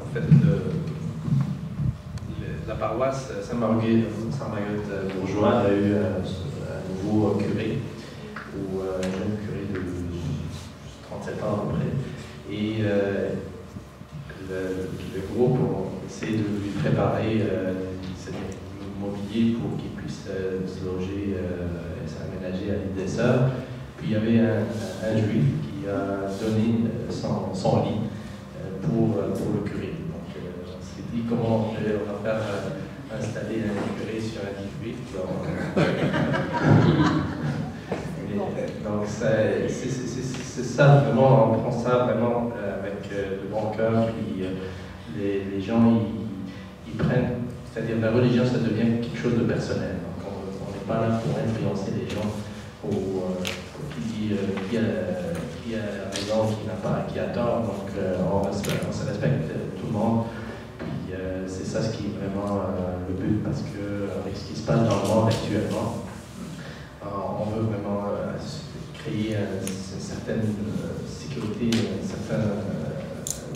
en fait, la paroisse Sainte-Marguerite-Bourgeois a eu un nouveau curé, ou un jeune curé de 37 ans à peu près. Et le groupe a essayé de lui préparer le mobilier pour qu'il puisse se loger et s'aménager à l'île des Sœurs. Puis il y avait un juif qui a donné son lit pour le curé. Donc on s'est dit comment on va faire installer un curé sur un lit juif. Donc c'est ça vraiment, on prend ça vraiment avec le bon cœur. Puis les gens ils prennent, c'est-à-dire la religion ça devient quelque chose de personnel. Donc on n'est pas là pour influencer les gens qui a raison, qui a tort. Donc on se respecte tout le monde. Puis c'est ça ce qui est vraiment le but, parce que avec ce qui se passe dans le monde actuellement, on veut vraiment créer une certaine sécurité, un certain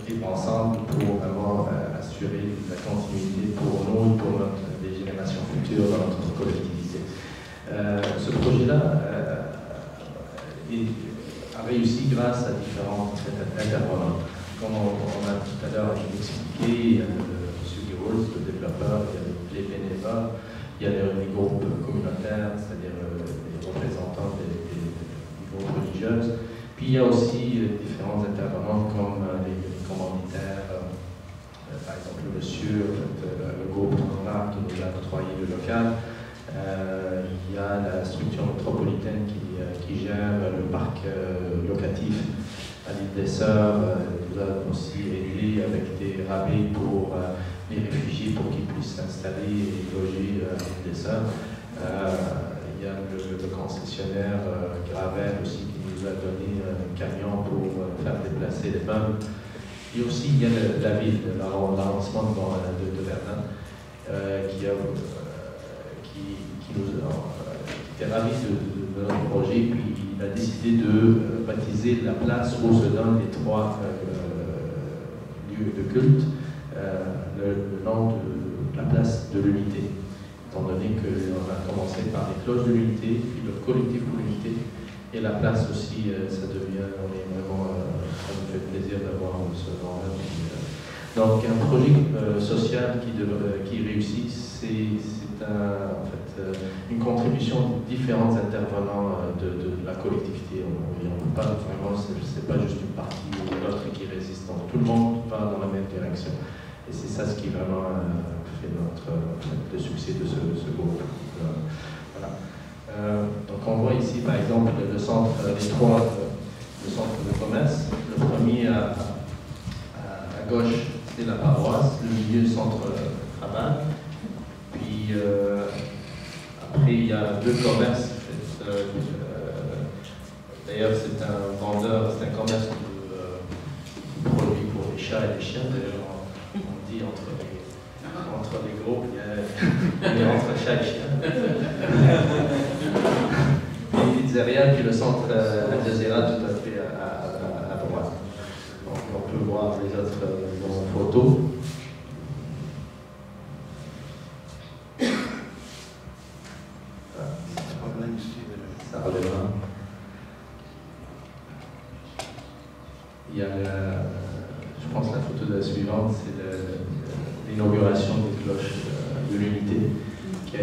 vivre ensemble pour vraiment assurer la continuité pour nous et pour les générations futures dans notre collectivité. Ce projet-là a réussi grâce à différents intervenants. Comme on a tout à l'heure expliqué, il y a M. Guiroz, le développeur, il y a les bénévoles, il y a les groupes communautaires, c'est-à-dire les représentants des groupes religieuses. Puis il y a aussi différents intervenants comme les commanditaires, par exemple le monsieur, le groupe Transpart qui nous a octroyé le local. Il y a la structure métropolitaine qui gère le parc locatif à l'île des Sœurs, nous a aussi aidé avec des rabais pour les réfugiés pour qu'ils puissent s'installer et loger à l'île des Sœurs. Il y a le concessionnaire Gravel aussi qui nous a donné un camion pour faire déplacer les meubles. Et aussi il y a la ville, l'arrondissement de Verdun qui était ravi de notre projet, puis il a décidé de baptiser la place où se donnent les trois lieux de culte, le nom de la place de l'unité, étant donné qu'on a commencé par les cloches de l'unité, puis le collectif pour l'unité, et la place aussi, ça devient, ça nous fait plaisir d'avoir ce nom-là. Donc un projet social qui réussit, c'est en fait une contribution de différents intervenants de la collectivité. On ne peut pas vraiment, c'est pas juste une partie ou l'autre qui résiste. Donc tout le monde va dans la même direction. Et c'est ça ce qui vraiment fait le succès de ce groupe. Voilà. Donc on voit ici par exemple le centre, les trois centres de commerce. Le premier à gauche, c'est la paroisse, le milieu, centre travail. Puis après, il y a deux commerces. D'ailleurs, c'est un vendeur, c'est un commerce de produits pour les chats et les chiens. D'ailleurs, on dit entre les groupes, il y a entre chat et chien. Et pizzeria, puis le centre Al Jazeera, tout à fait à droite. Donc, on peut voir les autres photos. Ça relèvera. Il y a je pense la photo de la suivante, c'est l'inauguration des cloches de l'unité qui a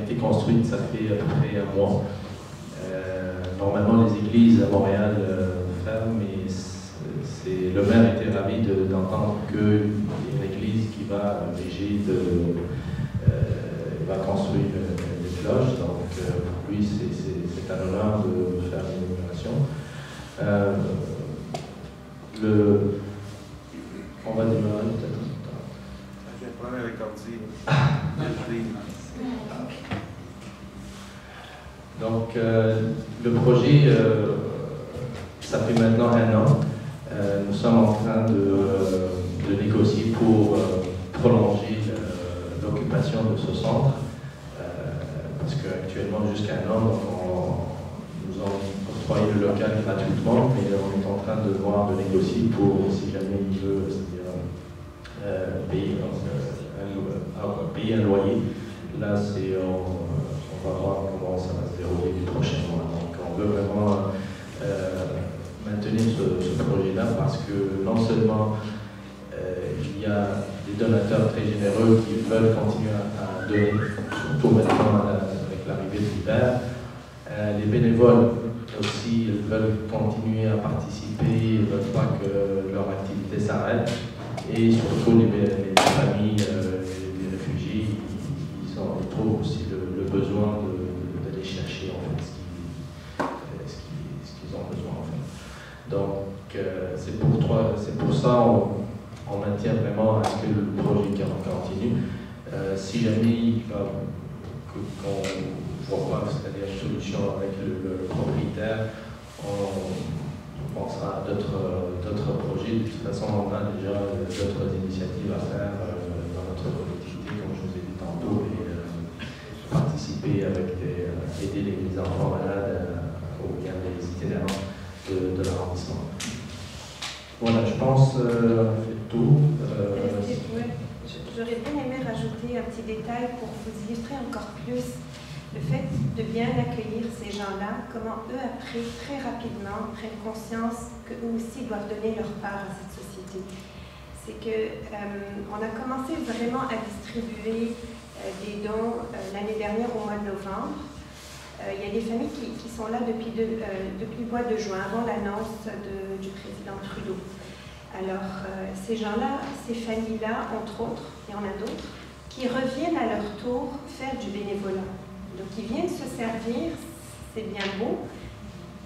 été construite, ça fait à peu près un mois. Normalement, les églises à Montréal ferment, mais le maire était ravi d'entendre qu'il y a une église qui va va construire des cloches. Donc, pour lui, c'est un honneur de faire l'inauguration. On va démarrer peut-être. J'ai un problème avec l'ordi. Donc, le projet, ça fait maintenant un an. Nous sommes en train de négocier pour prolonger l'occupation de ce centre. Parce qu'actuellement, jusqu'à un an, nous avons octroyé le local gratuitement, mais on est en train de voir, de négocier pour, si jamais il veut, c'est-à-dire payer un loyer. Là, on va voir comment ça va se dérouler les prochains mois. Donc, on veut vraiment maintenir ce projet-là parce que non seulement il y a des donateurs très généreux qui veulent continuer à donner, surtout maintenant avec l'arrivée de l'hiver. Les bénévoles aussi ils veulent continuer à participer, ils ne veulent pas que leur activité s'arrête. Et surtout les familles, les réfugiés, ils trouvent aussi le besoin d'aller chercher en fait, ce qu'ils ont besoin en fait. Donc c'est pour ça on maintient vraiment à ce que le projet continue. Si jamais qu'on ne voit pas, c'est-à-dire une solution avec le propriétaire, on pensera à d'autres projets. De toute façon, on a déjà d'autres initiatives à faire dans notre collectivité, comme je vous ai dit tantôt, et participer avec aider les enfants malades ou bien les itinérants de l'arrondissement. Voilà, je pense fait tout. J'aurais bien aimé rajouter un petit détail pour vous illustrer encore plus le fait de bien accueillir ces gens-là, comment eux après très rapidement prennent conscience qu'eux aussi doivent donner leur part à cette société. C'est qu'on a commencé vraiment à distribuer des dons l'année dernière au mois de novembre. Il y a des familles qui sont là depuis le mois de juin, avant l'annonce du président Trudeau. Alors, ces gens-là, ces familles-là, entre autres, il y en a d'autres, qui reviennent à leur tour faire du bénévolat. Donc, ils viennent se servir, c'est bien beau.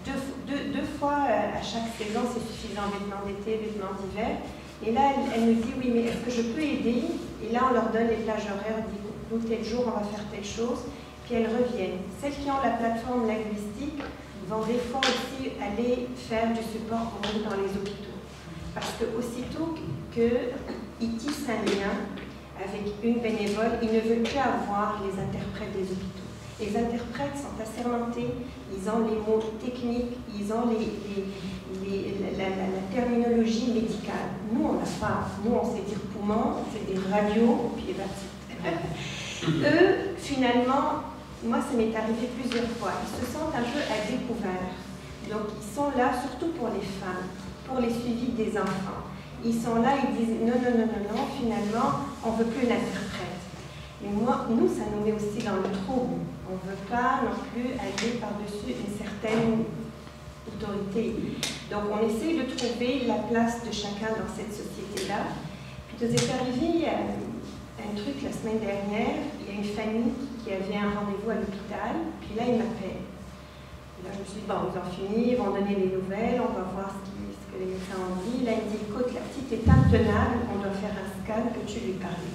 Deux fois à chaque saison, c'est suffisant, vêtements d'été, vêtements d'hiver. Et là, elle nous dit, oui, mais est-ce que je peux aider? Et là, on leur donne les plages horaires, on dit, nous, tel jour, on va faire telle chose. Puis elles reviennent. Celles qui ont la plateforme linguistique vont des fois aussi aller faire du support pour nous dans les hôpitaux. Parce que aussitôt qu'ils tissent un lien avec une bénévole, ils ne veulent plus avoir les interprètes des hôpitaux. Les interprètes sont assermentés, ils ont les mots techniques, ils ont la terminologie médicale. Nous, on n'a pas. Nous, on sait dire poumon, on sait dire radio, puis hépatite. Eux, finalement, moi, ça m'est arrivé plusieurs fois. Ils se sentent un peu à découvert. Donc, ils sont là surtout pour les femmes, pour les suivis des enfants. Ils sont là, ils disent non, finalement, on ne veut plus l'interprète. Mais nous, ça nous met aussi dans le trouble. On ne veut pas non plus aller par-dessus une certaine autorité. Donc, on essaie de trouver la place de chacun dans cette société-là. Puis, nous est arrivé un truc la semaine dernière. Il y a une famille qui avait un rendez-vous à l'hôpital. Puis là, ils m'appellent. Là, je me suis dit, bon, ils ont fini, ils vont donner les nouvelles, on va voir ce que les médecins ont dit. Là, il me dit, écoute, la petite est intenable, on doit faire un scan, peux-tu lui parler?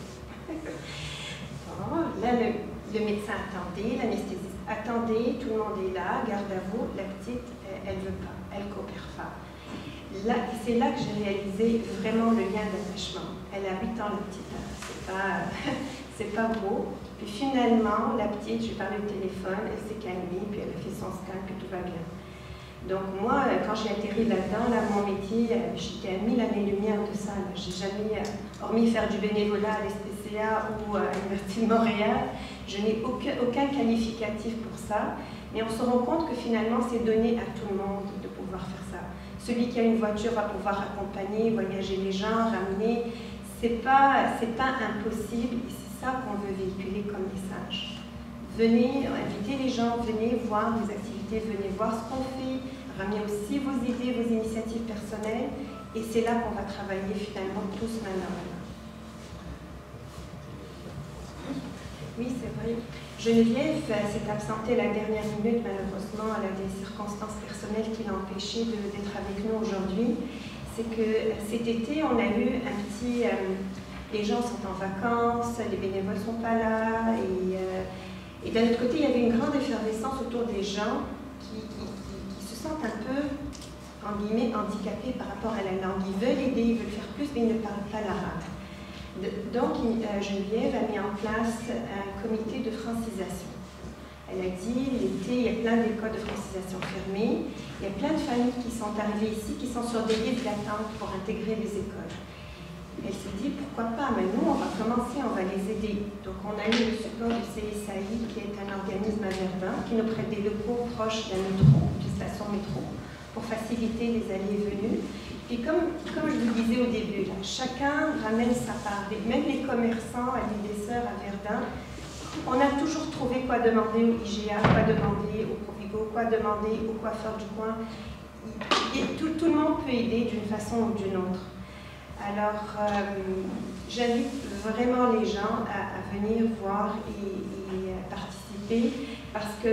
Bon, là, le médecin attendait, l'anesthésiste attendait, tout le monde est là, garde à vous, la petite, elle ne veut pas, elle ne coopère pas. C'est là que j'ai réalisé vraiment le lien d'attachement. Elle a 8 ans, la petite, c'est pas beau. Puis finalement, la petite, je lui ai parlé au téléphone, elle s'est calmée, puis elle a fait son scan, puis tout va bien. Donc moi, quand j'ai atterri là-dedans, mon métier, j'étais à 1000 années-lumière de ça. J'ai jamais, hormis faire du bénévolat à l'SPCA ou à l'Université de Montréal, je n'ai aucun qualificatif pour ça. Mais on se rend compte que finalement, c'est donné à tout le monde de pouvoir faire ça. Celui qui a une voiture va pouvoir accompagner, voyager les gens, ramener. C'est pas impossible. C'est ça qu'on veut véhiculer comme message. Venez, invitez les gens, venez voir les activités, venez voir ce qu'on fait, ramenez aussi vos idées, vos initiatives personnelles, et c'est là qu'on va travailler finalement tous main dans la main. Oui, c'est vrai. Geneviève s'est absentée la dernière minute, malheureusement, elle a des circonstances personnelles qui l'ont empêchée d'être avec nous aujourd'hui. C'est que cet été, on a eu un petit... les gens sont en vacances, les bénévoles ne sont pas là, et d'un autre côté, il y avait une grande effervescence autour des gens qui se sentent un peu, en guillemets, handicapés par rapport à la langue. Ils veulent aider, ils veulent faire plus, mais ils ne parlent pas l'arabe. Donc, Geneviève a mis en place un comité de francisation. Elle a dit, l'été, il y a plein d'écoles de francisation fermées, il y a plein de familles qui sont arrivées ici, qui sont sur des listes d'attente pour intégrer les écoles. Elle s'est dit, pourquoi pas, mais nous, on va commencer, on va les aider. Donc, on a eu le support du CSAI, qui est un organisme à Verdun, qui nous prête des locaux proches d'un métro, d'une station métro, pour faciliter les allées et venues. Et comme je vous disais au début, là, chacun ramène sa part. Même les commerçants à l'île des Sœurs, à Verdun, on a toujours trouvé quoi demander au IGA, quoi demander au Provigo, quoi demander au coiffeur du coin. Tout le monde peut aider d'une façon ou d'une autre. Alors, j'invite vraiment les gens à venir voir et participer, parce que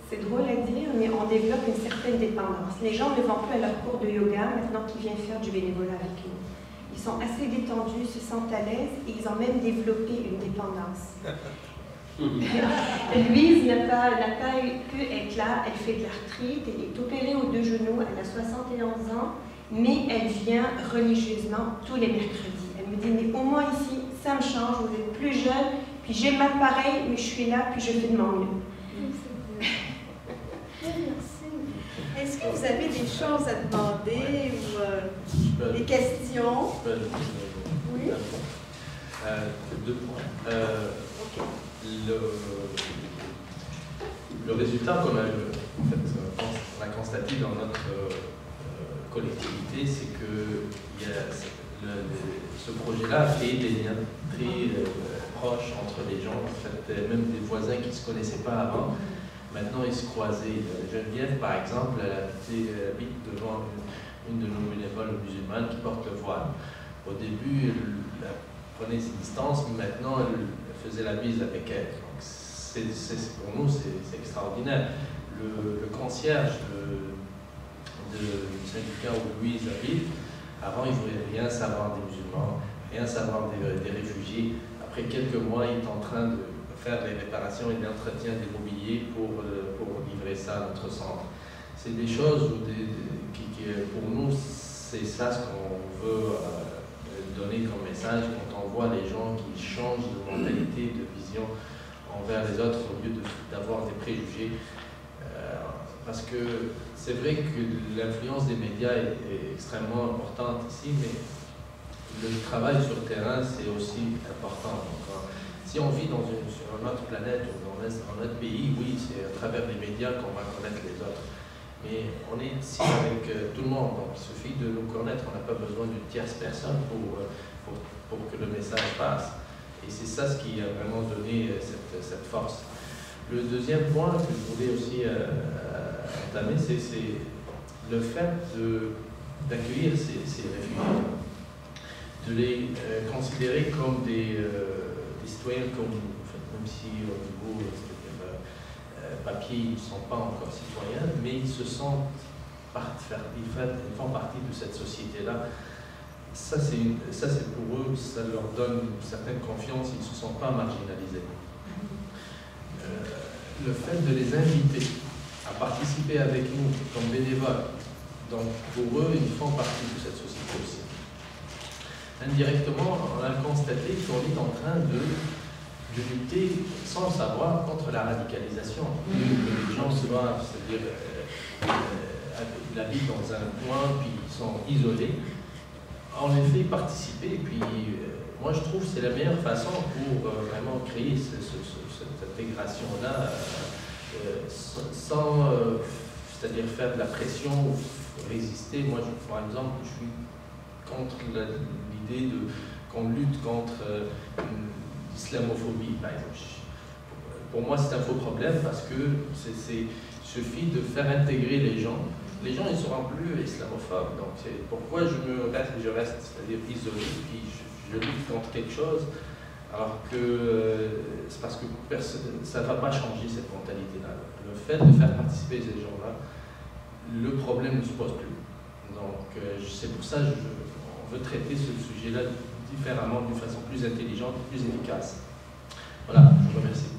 c'est drôle à dire, mais on développe une certaine dépendance. Les gens ne vont plus à leur cours de yoga maintenant qu'ils viennent faire du bénévolat avec nous. Ils sont assez détendus, se sentent à l'aise et ils ont même développé une dépendance. Louise n'a pas pu être là, elle fait de l'arthrite, elle est opérée aux 2 genoux, elle a 71 ans, mais elle vient religieusement tous les mercredis. Elle me dit, mais au moins ici, ça me change, vous êtes plus jeune, puis j'ai mal pareil, mais je suis là, puis je fais de mon mieux. Merci. Est-ce que vous avez des choses à demander ou des questions? Oui. 2 points. Le résultat qu'on a constaté dans notre collectivité, c'est que ce projet-là a créé des liens très proches entre les gens, en fait, même des voisins qui ne se connaissaient pas avant. Maintenant, ils se croisaient. Geneviève, par exemple, elle habite devant une de nos bénévoles musulmanes qui porte le voile. Au début, elle prenait ses distances, mais maintenant, elle faisait la bise avec elle. Donc, pour nous, c'est extraordinaire. Le concierge du syndicat où Louise habite, avant, il ne voulait rien savoir des musulmans, rien savoir des réfugiés. Après quelques mois, il est en train de faire les réparations et l'entretien des mobiliers pour livrer ça à notre centre. C'est des choses qui, pour nous, c'est ça ce qu'on veut donner comme message quand on voit les gens qui changent de mentalité, de vision envers les autres au lieu d'avoir des préjugés. Parce que c'est vrai que l'influence des médias est extrêmement importante ici, mais le travail sur le terrain, c'est aussi important. Donc, si on vit sur une autre planète ou dans notre pays, oui, c'est à travers les médias qu'on va connaître les autres. Mais on est ici avec tout le monde, donc il suffit de nous connaître, on n'a pas besoin d'une tierce personne pour que le message passe. Et c'est ça ce qui a vraiment donné cette force. Le deuxième point que je voulais aussi entamer, c'est le fait d'accueillir ces réfugiés, de les considérer comme des citoyens comme nous, en fait, même si au niveau papier, ils ne sont pas encore citoyens, mais ils se sentent ils font partie de cette société-là. Ça, c'est pour eux, ça leur donne une certaine confiance, ils ne se sentent pas marginalisés. Le fait de les inviter à participer avec nous comme bénévoles, donc pour eux, ils font partie de cette société aussi. Indirectement, on a constaté qu'on est en train de lutter sans le savoir contre la radicalisation. Que les gens soient, c'est-à-dire, ils habitent dans un coin, puis ils sont isolés. On les fait participer, et puis moi je trouve que c'est la meilleure façon pour vraiment créer cette intégration-là, sans, c'est-à-dire faire de la pression, résister. Moi, par exemple, je suis contre l'idée qu'on lutte contre l'islamophobie, par exemple. Pour moi, c'est un faux problème parce que il suffit de faire intégrer les gens. Les gens ne seront plus islamophobes. Donc, c'est pourquoi je reste, c'est-à-dire isolé, puis je lutte contre quelque chose, alors que c'est parce que ça ne va pas changer cette mentalité-là. Le fait de faire participer ces gens-là, le problème ne se pose plus. Donc, c'est pour ça qu'on veut traiter ce sujet-là différemment, d'une façon plus intelligente, plus efficace. Voilà, je vous remercie.